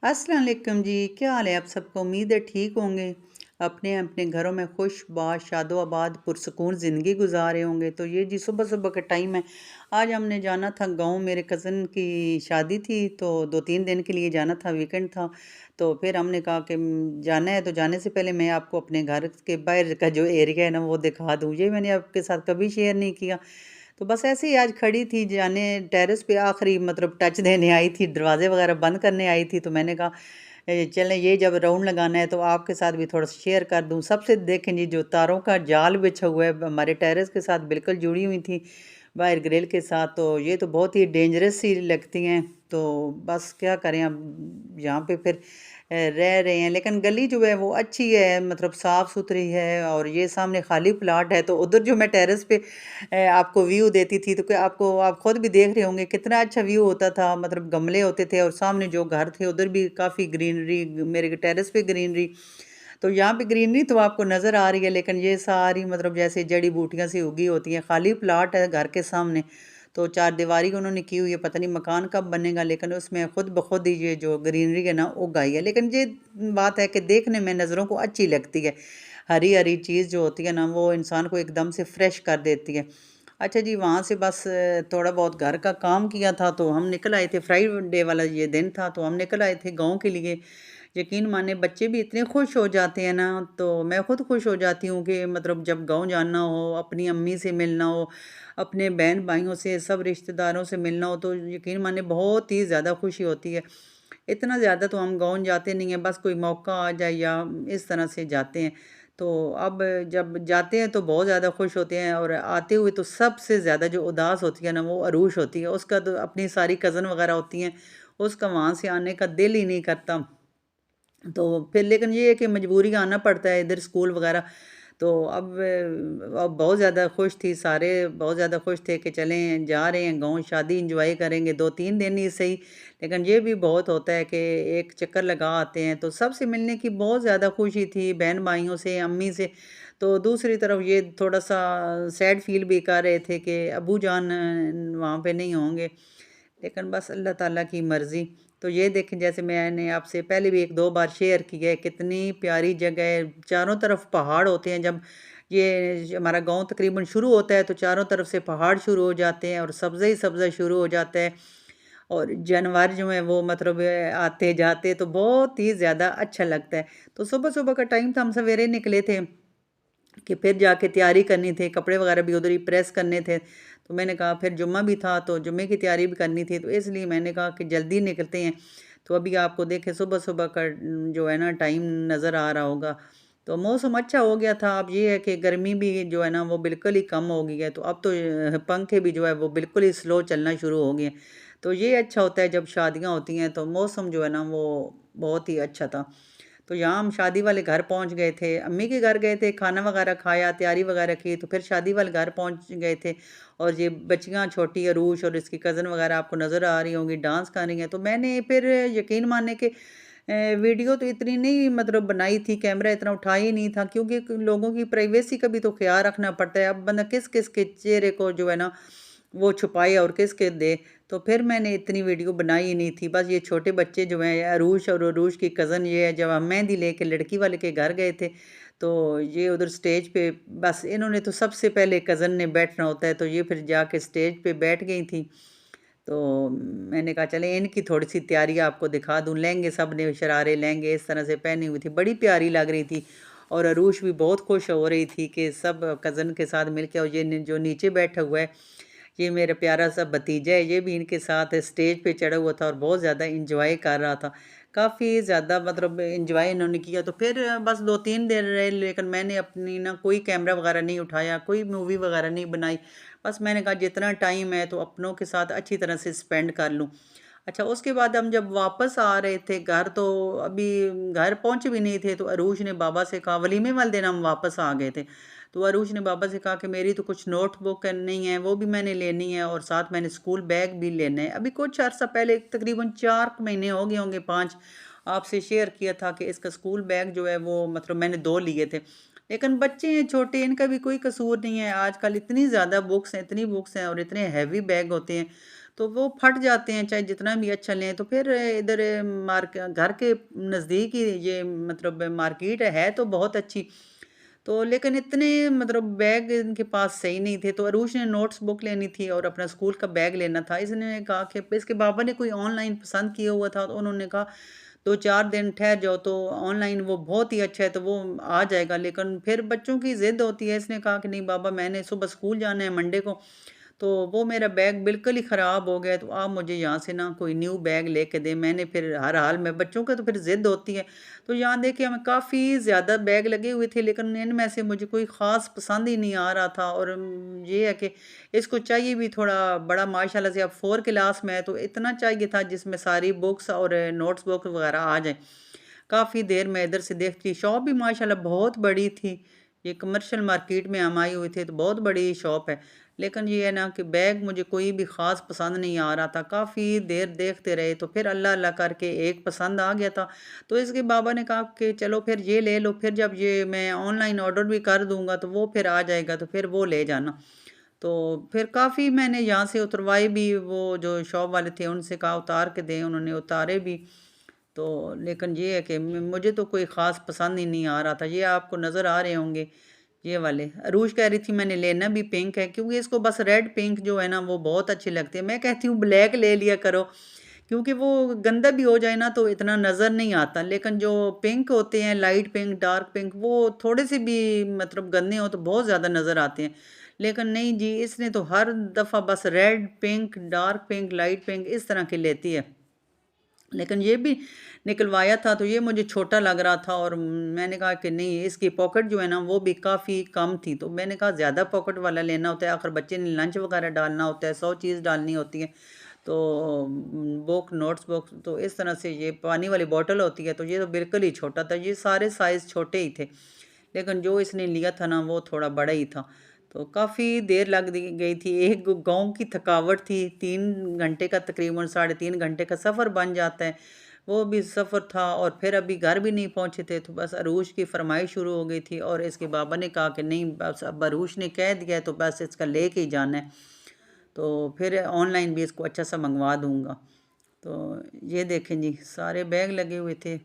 अस्सलाम वालेकुम जी, क्या हाल है आप सबका? उम्मीद है ठीक होंगे। अपने अपने घरों में खुश-बाश, शादो-आबाद, पुरसुकून ज़िंदगी गुज़ार रहे होंगे। तो ये जी सुबह-सुबह का टाइम है। आज हमने जाना था गाँव, मेरे कज़न की शादी थी, तो 2-3 दिन के लिए जाना था, वीकेंड था। तो फिर हमने कहा कि जाना है तो जाने से पहले मैं आपको अपने घर के बाहर का जो एरिया है ना वो दिखा दूँ। ये मैंने आपके साथ कभी शेयर नहीं किया। तो बस ऐसे ही आज खड़ी थी जाने टेरेस पे आखिरी मतलब टच देने आई थी, दरवाज़े वगैरह बंद करने आई थी, तो मैंने कहा चलें ये जब राउंड लगाना है तो आपके साथ भी थोड़ा शेयर कर दूँ। सबसे देखें जी जो तारों का जाल बिछा हुआ है हमारे टेरेस के साथ बिल्कुल जुड़ी हुई थी, बाहर ग्रिल के साथ, तो ये तो बहुत ही डेंजरस सी लगती हैं। तो बस क्या करें अब यहाँ पे फिर रह रहे हैं, लेकिन गली जो है वो अच्छी है, मतलब साफ़-सुथरी है और ये सामने खाली प्लॉट है, तो उधर जो मैं टेरेस पे आपको व्यू देती थी, तो क्या आपको आप खुद भी देख रहे होंगे कितना अच्छा व्यू होता था, मतलब गमले होते थे और सामने जो घर थे उधर भी काफ़ी ग्रीनरी, मेरे टेरेस पे ग्रीनरी। तो यहाँ पे ग्रीनरी तो आपको नज़र आ रही है, लेकिन ये सारी मतलब जैसे जड़ी-बूटियाँ सी उगी होती हैं, खाली प्लॉट है घर के सामने। तो चारदीवारी उन्होंने की हुई है, पता नहीं मकान कब बनेगा, लेकिन उसमें खुद ब खुद ही ये जो ग्रीनरी है ना उगाई है। लेकिन ये बात है कि देखने में नज़रों को अच्छी लगती है। हरी-हरी चीज़ जो होती है ना वो इंसान को एकदम से फ्रेश कर देती है। अच्छा जी, वहाँ से बस थोड़ा बहुत घर का काम किया था, तो हम निकल आए थे, फ्राइडे वाला ये दिन था, तो हम निकल आए थे गाँव के लिए। यकीन मानिए बच्चे भी इतने खुश हो जाते हैं ना, तो मैं खुद खुश हो जाती हूँ कि मतलब जब गाँव जाना हो, अपनी अम्मी से मिलना हो, अपने बहन-भाइयों से, सब रिश्तेदारों से मिलना हो, तो यकीन मानिए बहुत ही ज़्यादा खुशी होती है। इतना ज़्यादा तो हम गाँव जाते नहीं हैं, बस कोई मौका आ जाए या इस तरह से जाते हैं। तो अब जब जाते हैं तो बहुत ज़्यादा खुश होते हैं और आते हुए तो सबसे ज़्यादा जो उदास होती है ना वो अरूश होती है। उसका तो अपनी सारी कज़न वग़ैरह होती हैं, उसका वहाँ से आने का दिल ही नहीं करता। तो फिर लेकिन ये है कि मजबूरी आना पड़ता है इधर स्कूल वग़ैरह। तो अब बहुत ज़्यादा खुश थी, सारे बहुत ज़्यादा खुश थे कि चलें जा रहे हैं गाँव, शादी एन्जॉय करेंगे, 2-3 दिन ही सही, लेकिन ये भी बहुत होता है कि एक चक्कर लगा आते हैं। तो सबसे मिलने की बहुत ज़्यादा खुशी थी, बहन-भाइयों से, अम्मी से। तो दूसरी तरफ ये थोड़ा-सा सैड फ़ील भी कर रहे थे कि अब्बू जान वहाँ पे नहीं होंगे। लेकिन बस अल्लाह ताला की मर्ज़ी। तो ये देखें जैसे मैंने आपसे पहले भी 1-2 बार शेयर किया है, कितनी प्यारी जगह है, चारों तरफ पहाड़ होते हैं। जब ये हमारा गाँव तकरीबन शुरू होता है तो चारों तरफ से पहाड़ शुरू हो जाते हैं और सब्ज़ा ही सब्ज़ा शुरू हो जाता है और जानवर जो हैं वो मतलब आते-जाते तो बहुत ही ज़्यादा अच्छा लगता है। तो सुबह-सुबह का टाइम था, हम सवेरे निकले थे। कि फिर जाके तैयारी करनी थी, कपड़े वगैरह भी उधर ही प्रेस करने थे। तो मैंने कहा फिर जुम्मा भी था, तो जुम्मे की तैयारी भी करनी थी, तो इसलिए मैंने कहा कि जल्दी निकलते हैं। तो अभी आपको देखें सुबह-सुबह का जो है ना टाइम नज़र आ रहा होगा। तो मौसम अच्छा हो गया था, अब ये है कि गर्मी भी जो है ना वो बिल्कुल ही कम हो गई है, तो अब तो पंखे भी जो है वो बिल्कुल ही स्लो चलना शुरू हो गए हैं। तो ये अच्छा होता है जब शादियाँ होती हैं, तो मौसम जो है ना वो बहुत ही अच्छा था। तो यहाँ हम शादी वाले घर पहुँच गए थे, अम्मी के घर गए थे, खाना वगैरह खाया, तैयारी वगैरह की, तो फिर शादी वाले घर पहुँच गए थे और ये बच्चियाँ छोटी अरूश और इसकी कज़न वगैरह आपको नज़र आ रही होंगी, डांस कर रही हैं। तो मैंने फिर यकीन मानिए कि वीडियो तो इतनी नहीं मतलब बनाई थी, कैमरा इतना उठाया ही नहीं था क्योंकि लोगों की प्राइवेसी का भी तो ख़्याल रखना पड़ता है। अब बंदा किस-किस के चेहरे को जो है ना, वो छुपाए और किसके दे। तो फिर मैंने इतनी वीडियो बनाई ही नहीं थी। बस ये छोटे बच्चे जो हैं अरूश और अरूश की कज़न ये है, जब हम मेहंदी लेके लड़की वाले के घर गए थे, तो ये उधर स्टेज पे बस इन्होंने तो सबसे पहले कज़न ने बैठना होता है, तो ये फिर जाके स्टेज पे बैठ गई थी। तो मैंने कहा चलें इनकी थोड़ी-सी तैयारी आपको दिखा दूँ। लहंगे सब ने शरारे लहंगे इस तरह से पहनी हुई थी, बड़ी प्यारी लग रही थी और अरूश भी बहुत खुश हो रही थी कि सब कज़न के साथ मिलके और ये जो नीचे बैठा हुआ है ये मेरा प्यारा सा भतीजा है, ये भी इनके साथ स्टेज पे चढ़ा हुआ था और बहुत ज़्यादा एन्जॉय कर रहा था। काफ़ी ज़्यादा मतलब एन्जॉय इन्होंने किया, तो फिर बस 2-3 दिन रहे, लेकिन मैंने अपनी ना कोई कैमरा वगैरह नहीं उठाया, कोई मूवी वगैरह नहीं बनाई। बस मैंने कहा जितना टाइम है तो अपनों के साथ अच्छी तरह से स्पेंड कर लूँ। अच्छा उसके बाद हम जब वापस आ रहे थे घर, तो अभी घर पहुँचे भी नहीं थे, तो अरूज ने बाबा से कहा, वलीमे वाले दिन हम वापस आ गए थे। तो अरूज ने बाबा से कहा कि मेरी तो कुछ नोटबुक नहीं है, वो भी मैंने लेनी है और साथ मैंने स्कूल बैग भी लेना है। अभी कुछ अर्सा पहले तकरीबन 4 महीने हो गए होंगे, 5, आपसे शेयर किया था कि इसका स्कूल बैग जो है वो मतलब मैंने 2 लिए थे। लेकिन बच्चे हैं छोटे, इनका भी कोई कसूर नहीं है। आजकल इतनी ज़्यादा बुक्स हैं, इतनी बुक्स हैं और इतने हैवी बैग होते हैं, तो वो फट जाते हैं चाहे जितना भी अच्छा लें। तो फिर इधर घर के नज़दीक ही ये मतलब मार्केट है तो बहुत अच्छी। तो लेकिन इतने मतलब बैग इनके पास सही नहीं थे, तो अरूष ने नोट्स बुक लेनी थी और अपना स्कूल का बैग लेना था। इसने कहा कि इसके पापा ने कोई ऑनलाइन पसंद किया हुआ था, तो उन्होंने कहा 2-4 दिन ठहर जाओ, तो ऑनलाइन वो बहुत ही अच्छा है, तो वो आ जाएगा। लेकिन फिर बच्चों की ज़िद होती है, इसने कहा कि नहीं बाबा, मैंने सुबह स्कूल जाना है मंडे को, तो वो मेरा बैग बिल्कुल ही ख़राब हो गया, तो आप मुझे यहाँ से ना कोई न्यू बैग लेके दें। मैंने फिर हर हाल में बच्चों का तो फिर ज़िद होती है। तो यहाँ देखिए हमें काफ़ी ज़्यादा बैग लगे हुए थे, लेकिन इनमें से मुझे कोई ख़ास पसंद ही नहीं आ रहा था। और ये है कि इसको चाहिए भी थोड़ा बड़ा, माशाल्लाह से अब 4 क्लास में है, तो इतना चाहिए था जिसमें सारी बुक्स और नोट्स बुक वगैरह आ जाए। काफ़ी देर मैं इधर से देखती, शॉप भी माशाल्लाह बहुत बड़ी थी। ये कमर्शियल मार्केट में हम आए हुए थे, तो बहुत बड़ी शॉप है। लेकिन ये है ना कि बैग मुझे कोई भी ख़ास पसंद नहीं आ रहा था। काफ़ी देर देखते रहे, तो फिर अल्लाह अल्लाह करके एक पसंद आ गया था। तो इसके बाबा ने कहा कि चलो फिर ये ले लो, फिर जब ये मैं ऑनलाइन ऑर्डर भी कर दूँगा तो वो फिर आ जाएगा, तो फिर वो ले जाना। तो फिर काफ़ी मैंने यहाँ से उतरवाए भी, वो जो शॉप वाले थे उनसे कहा उतार के दें, उन्होंने उतारे भी। तो लेकिन ये है कि मुझे तो कोई ख़ास पसंद ही नहीं आ रहा था। ये आपको नज़र आ रहे होंगे ये वाले। अरूष कह रही थी मैंने लेना भी पिंक है, क्योंकि इसको बस रेड पिंक जो है ना वो बहुत अच्छे लगते हैं। मैं कहती हूँ ब्लैक ले लिया करो, क्योंकि वो गंदा भी हो जाए ना तो इतना नज़र नहीं आता। लेकिन जो पिंक होते हैं, लाइट पिंक, डार्क पिंक, वो थोड़े से भी मतलब गंदे हो तो बहुत ज़्यादा नज़र आते हैं। लेकिन नहीं जी, इसने तो हर दफ़ा बस red pink, dark pink, light pink इस तरह की लेती है। लेकिन ये भी निकलवाया था तो ये मुझे छोटा लग रहा था, और मैंने कहा कि नहीं, इसकी पॉकेट जो है ना वो भी काफ़ी कम थी। तो मैंने कहा ज़्यादा पॉकेट वाला लेना होता है, आखिर बच्चे ने लंच वगैरह डालना होता है, 100 चीज़ डालनी होती है। तो बुक, नोट्स बुक, तो इस तरह से ये पानी वाली बॉटल होती है, तो ये तो बिल्कुल ही छोटा था। ये सारे साइज़ छोटे ही थे, लेकिन जो इसने लिया था ना वो थोड़ा बड़ा ही था। तो काफ़ी देर लग दी गई थी, एक गाँव की थकावट थी, 3 घंटे का तकरीबन 3.5 घंटे का सफ़र बन जाता है, वो भी सफ़र था। और फिर अभी घर भी नहीं पहुँचे थे, तो बस अरूष की फ़रमाइश शुरू हो गई थी, और इसके बाबा ने कहा कि नहीं, बस अब अरूष ने कह दिया है तो बस इसका लेके ही जाना है। तो फिर ऑनलाइन भी इसको अच्छा सा मंगवा दूँगा। तो ये देखें जी, सारे बैग लगे हुए थे।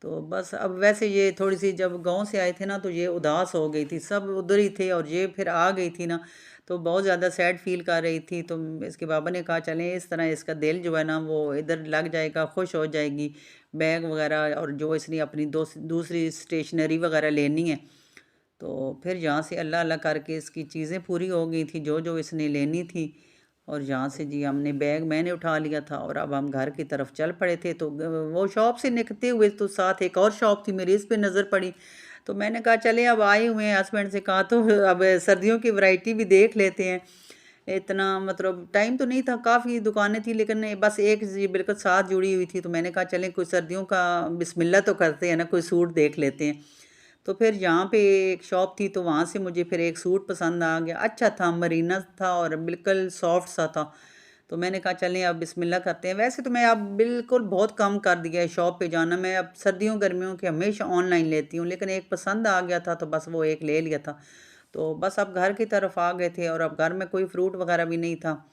तो बस अब वैसे ये थोड़ी-सी जब गाँव से आए थे ना तो ये उदास हो गई थी, सब उधर ही थे, और ये फिर आ गई थी ना, तो बहुत ज़्यादा सैड फ़ील कर रही थी। तो इसके बाबा ने कहा चलें इस तरह इसका दिल जो है ना वो इधर लग जाएगा, खुश हो जाएगी। बैग वग़ैरह और जो इसने अपनी दूसरी स्टेशनरी वग़ैरह लेनी है, तो फिर यहाँ से अल्लाह अल्लाह करके इसकी चीज़ें पूरी हो गई थी जो इसने लेनी थी। और यहाँ से जी हमने बैग मैंने उठा लिया था, और अब हम घर की तरफ चल पड़े थे। तो वो शॉप से निकलते हुए तो साथ एक और शॉप थी मेरी, इस पे नज़र पड़ी। तो मैंने कहा चले अब आए हुए हैं, हस्बैंड से कहा तो अब सर्दियों की वैरायटी भी देख लेते हैं। इतना मतलब टाइम तो नहीं था, काफ़ी दुकानें थी, लेकिन बस एक जी बिल्कुल साथ जुड़ी हुई थी। तो मैंने कहा चलें कोई सर्दियों का बिस्मिल्लाह तो करते हैं ना, कोई सूट देख लेते हैं। तो फिर यहाँ पे एक शॉप थी, तो वहाँ से मुझे फिर एक सूट पसंद आ गया, अच्छा था, मरीना था और बिल्कुल सॉफ्ट सा था। तो मैंने कहा चलें अब बिस्मिल्लाह करते हैं। वैसे तो मैं अब बिल्कुल बहुत कम कर दिया है शॉप पे जाना, मैं अब सर्दियों गर्मियों के हमेशा ऑनलाइन लेती हूँ। लेकिन एक पसंद आ गया था तो बस वो एक ले लिया था। तो बस अब घर की तरफ आ गए थे, और अब घर में कोई फ्रूट वगैरह भी नहीं था।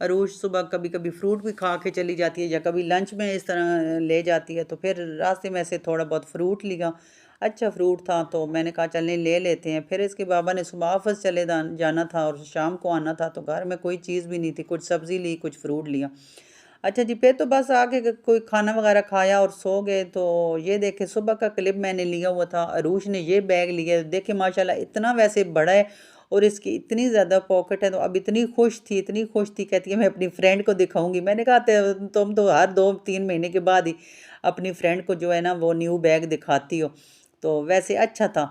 अरूष सुबह कभी कभी फ्रूट भी खा के चली जाती है, या कभी लंच में इस तरह ले जाती है, तो फिर रास्ते में से थोड़ा बहुत फ्रूट लिया। अच्छा फ्रूट था तो मैंने कहा चलने ले लेते हैं। फिर इसके बाबा ने सुबह ऑफिस चले जाना था और शाम को आना था, तो घर में कोई चीज़ भी नहीं थी, कुछ सब्ज़ी ली, कुछ फ्रूट लिया। अच्छा जी, फिर तो बस आके कोई खाना वगैरह खाया और सो गए। तो ये देखे सुबह का क्लिप मैंने लिया हुआ था, अरूष ने ये बैग लिया, देखे माशाल्लाह इतना वैसे बड़ा है, और इसकी इतनी ज़्यादा पॉकेट है। तो अब इतनी खुश थी, इतनी खुश थी, कहती है मैं अपनी फ्रेंड को दिखाऊंगी। मैंने कहा तुम तो हर 2-3 महीने के बाद ही अपनी फ्रेंड को जो है ना वो न्यू बैग दिखाती हो। तो वैसे अच्छा था।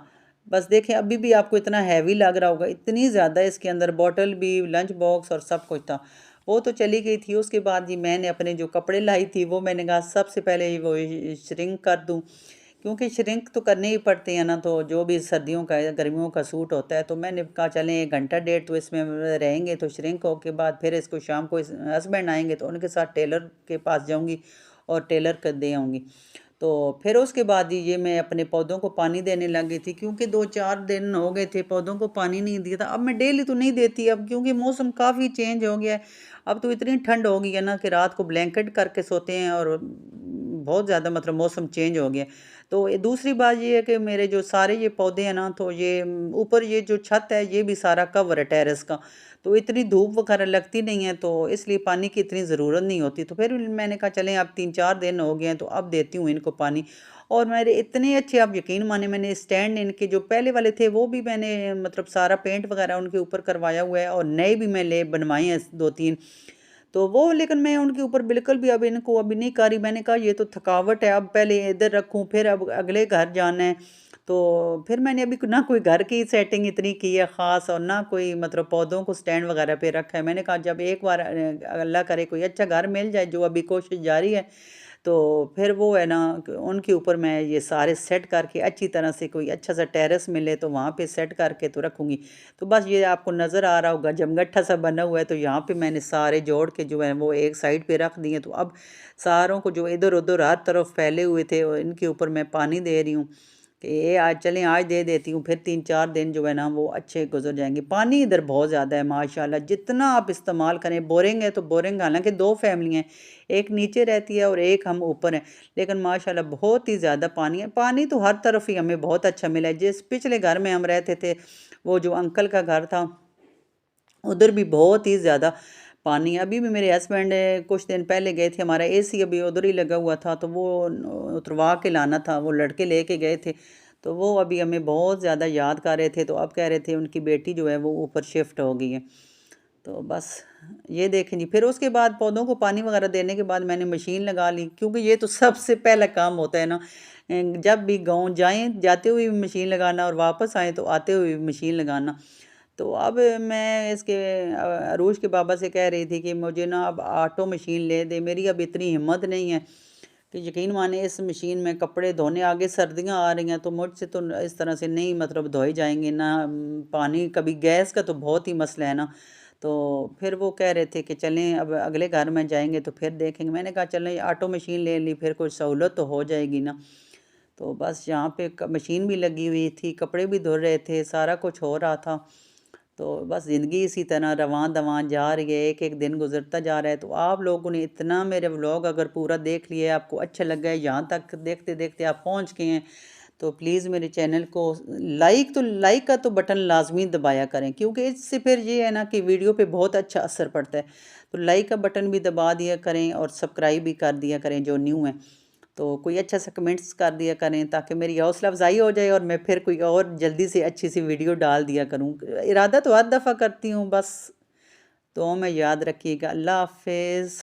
बस देखें अभी भी आपको इतना हैवी लग रहा होगा, इतनी ज़्यादा इसके अंदर बॉटल भी, लंच बॉक्स और सब कुछ था। वो तो चली गई थी। उसके बाद जी मैंने अपने जो कपड़े लाई थी वो मैंने कहा सबसे पहले वो श्रिंक कर दूं, क्योंकि श्रिंक तो करने ही पड़ते हैं ना। तो जो भी सर्दियों का या गर्मियों का सूट होता है, तो मैंने कहा चलें 1 घंटा डेढ़ तो इसमें रहेंगे, तो श्रिंक हो के बाद फिर इसको शाम को हस्बैंड आएंगे तो उनके साथ टेलर के पास जाऊंगी और टेलर कर दे आऊँगी। तो फिर उसके बाद ही ये मैं अपने पौधों को पानी देने लग गई थी, क्योंकि 2-4 दिन हो गए थे पौधों को पानी नहीं दिया था। अब मैं डेली तो नहीं देती अब, क्योंकि मौसम काफ़ी चेंज हो गया है। अब तो इतनी ठंड हो गई है ना कि रात को ब्लैंकेट करके सोते हैं, और बहुत ज़्यादा मतलब मौसम चेंज हो गया है। तो ये दूसरी बात ये है कि मेरे जो सारे ये पौधे हैं ना, तो ये ऊपर ये जो छत है ये भी सारा कवर है टेरेस का। तो इतनी धूप वगैरह लगती नहीं है, तो इसलिए पानी की इतनी ज़रूरत नहीं होती। तो फिर मैंने कहा चलें, अब 3-4 दिन हो गए हैं तो अब देती हूँ इनको पानी। और मेरे इतने अच्छे, आप यकीन माने, मैंने स्टैंड इनके जो पहले वाले थे वो भी मैंने मतलब सारा पेंट वगैरह उनके ऊपर करवाया हुआ है, और नए भी मैं ले बनवाए हैं 2-3। तो वो लेकिन मैं उनके ऊपर बिल्कुल भी अब इनको अभी नहीं कर रही। मैंने कहा ये तो थकावट है, अब पहले इधर रखूँ फिर अब अगले घर जाना है। तो फिर मैंने अभी ना कोई घर की सेटिंग इतनी की है ख़ास, और ना कोई मतलब पौधों को स्टैंड वगैरह पे रखा है। मैंने कहा जब एक बार अल्लाह करे कोई अच्छा घर मिल जाए, जो अभी कोशिश जारी है, तो फिर वो है ना उनके ऊपर मैं ये सारे सेट करके अच्छी तरह से, कोई अच्छा सा टेरेस मिले तो वहाँ पे सेट करके तो रखूँगी। तो बस ये आपको नज़र आ रहा होगा जमगट्ठा सा बना हुआ है, तो यहाँ पे मैंने सारे जोड़ के जो है वो एक साइड पे रख दिए। तो अब सारों को जो इधर उधर हर तरफ फैले हुए थे, इनके ऊपर मैं पानी दे रही हूँ कि ये आज चलें, आज दे देती हूँ, फिर 3-4 दिन जो है ना वो अच्छे गुजर जाएंगे। पानी इधर बहुत ज़्यादा है माशाल्लाह, जितना आप इस्तेमाल करें। बोरिंग है तो बोरिंग, हालांकि 2 फैमिली हैं, एक नीचे रहती है और एक हम ऊपर हैं, लेकिन माशाल्लाह बहुत ही ज़्यादा पानी है। पानी तो हर तरफ ही हमें बहुत अच्छा मिला है। जिस पिछले घर में हम रहते थे, वो जो अंकल का घर था, उधर भी बहुत ही ज़्यादा पानी है। अभी भी मेरे हस्बैंड कुछ दिन पहले गए थे, हमारा एसी अभी उधर ही लगा हुआ था, तो वो उतरवा के लाना था, वो लड़के लेके गए थे। तो वो अभी हमें बहुत ज़्यादा याद कर रहे थे, तो अब कह रहे थे उनकी बेटी जो है वो ऊपर शिफ्ट हो गई है। तो बस ये देखें जी। फिर उसके बाद पौधों को पानी वगैरह देने के बाद मैंने मशीन लगा ली, क्योंकि ये तो सबसे पहला काम होता है ना। जब भी गाँव जाएँ, जाते हुए भी मशीन लगाना, और वापस आएँ तो आते हुए भी मशीन लगाना। तो अब मैं इसके अरूज के बाबा से कह रही थी कि मुझे ना अब ऑटो मशीन ले दे। मेरी अब इतनी हिम्मत नहीं है कि यकीन माने इस मशीन में कपड़े धोने, आगे सर्दियां आ रही हैं तो मुझसे तो इस तरह से नहीं मतलब धोए जाएंगे ना। पानी कभी गैस का तो बहुत ही मसला है ना। तो फिर वो कह रहे थे कि चलें, अब अगले घर में जाएंगे तो फिर देखेंगे। मैंने कहा चलें ऑटो मशीन ले ली, फिर कुछ सहूलत तो हो जाएगी ना। तो बस यहाँ पे मशीन भी लगी हुई थी, कपड़े भी धो रहे थे, सारा कुछ हो रहा था। तो बस ज़िंदगी इसी तरह रवां दवां जा रही है, एक एक दिन गुजरता जा रहा है। तो आप लोगों ने इतना मेरे व्लॉग अगर पूरा देख लिया, आपको अच्छा लगा है, यहाँ तक देखते देखते आप पहुँच गए हैं, तो प्लीज़ मेरे चैनल को लाइक का तो बटन लाजमी दबाया करें, क्योंकि इससे फिर ये है ना कि वीडियो पे बहुत अच्छा असर पड़ता है। तो लाइक का बटन भी दबा दिया करें, और सब्सक्राइब भी कर दिया करें जो न्यू है। तो कोई अच्छा सा कमेंट्स कर दिया करें, ताकि मेरी हौसला अफजाई हो जाए, और मैं फिर कोई और जल्दी से अच्छी सी वीडियो डाल दिया करूँ। इरादा तो हर दफ़ा करती हूँ बस। तो मैं याद रखिएगा। अल्लाह हाफिज़।